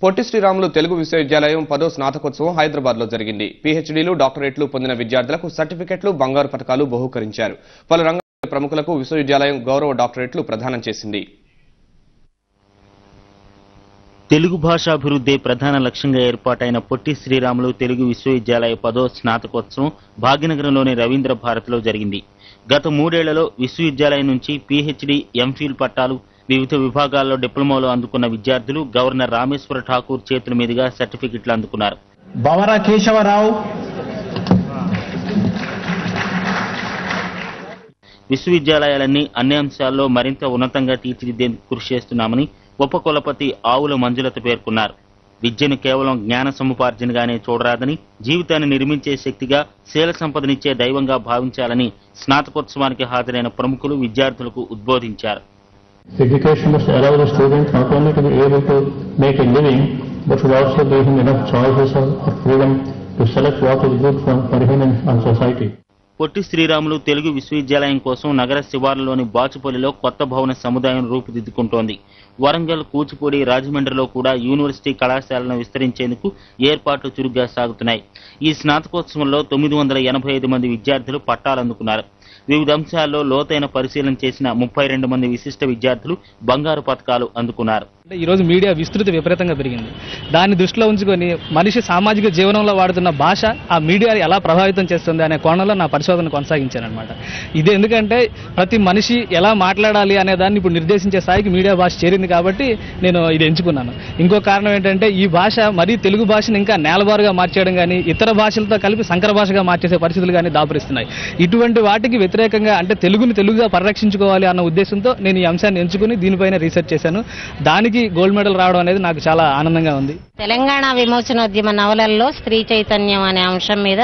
పొట్టి శ్రీరాములు తెలుగు విశ్వవిద్యాలయం 10వ స్నాతకోత్సవం హైదరాబాద్ లో జరిగింది. పీహెచ్డీలు, డాక్టరేట్లు పొందిన విద్యార్థులకు సర్టిఫికెట్లు, బంగారు పతకాలు బహూకరించారు. పలు రంగాల ప్రముఖులకు విశ్వవిద్యాలయం గౌరవ డాక్టరేట్లు ప్రదానం చేసింది. తెలుగు భాషాభివృద్ధి ప్రధాన లక్ష్యంగా ఏర్పాటైన పొట్టి శ్రీరాములు తెలుగు విశ్వవిద్యాలయ 10వ స్నాతకోత్సవం భాగ్యనగరంలోని రవీంద్ర భారతిలో జరిగింది. గత 3 ఏళ్లలో విశ్వవిద్యాలయం నుంచి పీహెచ్డీ, ఎంఫిల్ పట్టాలు, వివిధ విభాగాల్లో డిప్లొమాలు అందుకున్న విద్యార్థులు గవర్నర్ రామేశ్వర ఠాకూర్ చేతుల మీదుగా సర్టిఫికెట్లు అందుకున్నారు. బవర కేశవరావు విశ్వవిద్యాలయాలన్నీ అన్ని అంశాల్లో మరింత ఉన్నతంగా తీర్చిదిద్దేందుకు కృషి చేస్తున్నామని ఉపకులపతి ఆవుల మంజులత పేర్కొన్నారు. విద్యను కేవలం జ్ఞాన సముపార్జనగానే చూడరాదని, జీవితాన్ని నిర్మించే శక్తిగా, శీల సంపదనిచ్చే దైవంగా భావించాలని స్నాతకోత్సవానికి హాజరైన ప్రముఖులు విద్యార్థులకు ఉద్బోధించారు. Education must allow the student not only to be able to make a living, but should also give him enough choices or freedom to select what is good for him and society. Potti Sriramulu Telugu విశ్వవిద్యాలయం కోసం నగర శివార్లలోని బాచుపల్లిలో కొత్త భవన సముదాయం రూపుదిద్దుకుంటోంది. వరంగల్, కూచిపూడి, రాజమండ్రిలో కూడా university కళాశాలను విస్తరించేందుకు ఏర్పాట్లు చురుగ్గా సాగుతున్నాయి. ఈ స్నాతకోత్సవంలో 985 మంది విద్యార్థులు పట్టాలందుకున్నారు. వివిధ అంశాల్లో లోతైన పరిశీలన చేసిన 32 మంది విశిష్ట విద్యార్థులు బంగారు పతకాలు అందుకున్నారు. ఈ రోజు మీడియా విస్తృతి విపరీతంగా పెరిగింది. దాన్ని దృష్టిలో ఉంచుకొని మనిషి సామాజిక జీవనంలో వాడుతున్న భాష ఆ మీడియాని ఎలా ప్రభావితం చేస్తుంది అనే కోణంలో నా పరిశోధన కొనసాగించానమాట. ఇది ఎందుకంటే ప్రతి మనిషి ఎలా మాట్లాడాలి అనే దాన్ని ఇప్పుడు నిర్దేశించే స్థాయికి మీడియా భాష చేరింది కాబట్టి నేను ఇది ఎంచుకున్నాను. ఇంకో కారణం ఏంటంటే ఈ భాష మరీ తెలుగు భాషను ఇంకా నేలబారుగా మార్చేయడం కానీ, ఇతర భాషలతో కలిపి సంకర భాషగా మార్చేసే పరిస్థితులు కానీ దాపురిస్తున్నాయి. ఇటువంటి వాటికి వ్యతిరేకంగా అంటే తెలుగుని తెలుగుగా పరిరక్షించుకోవాలి అన్న ఉద్దేశంతో నేను ఈ అంశాన్ని ఎంచుకుని దీనిపైన రీసెర్చ్ చేశాను. దానికి గోల్డ్ మెడల్ రావడం అనేది నాకు చాలా ఆనందంగా ఉంది. తెలంగాణ విమోచనోద్యమ నవలల్లో స్త్రీ చైతన్యం అనే అంశం మీద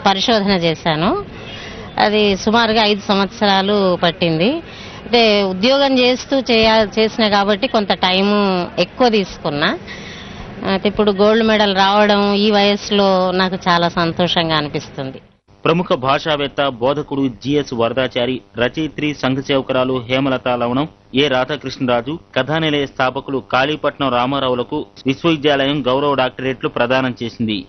పరిశోధన చేశాను. అది సుమారుగా 5 సంవత్సరాలు పట్టింది. అంటే ఉద్యోగం చేస్తూ చేసిన కాబట్టి కొంత టైము ఎక్కువ తీసుకున్నా. ఇప్పుడు గోల్డ్ మెడల్ రావడం ఈ వయసులో నాకు చాలా సంతోషంగా అనిపిస్తుంది. ప్రముఖ భాషావేత్త, బోధకుడు జిఎస్ వరదాచారి, రచయిత్రి, సంఘ సేవకురాలు హేమలత లవణం, ఏ రాధాకృష్ణరాజు, కథానిలయ స్థాపకులు కాళీపట్నం రామారావులకు విశ్వవిద్యాలయం గౌరవ డాక్టరేట్లు ప్రదానం చేసింది.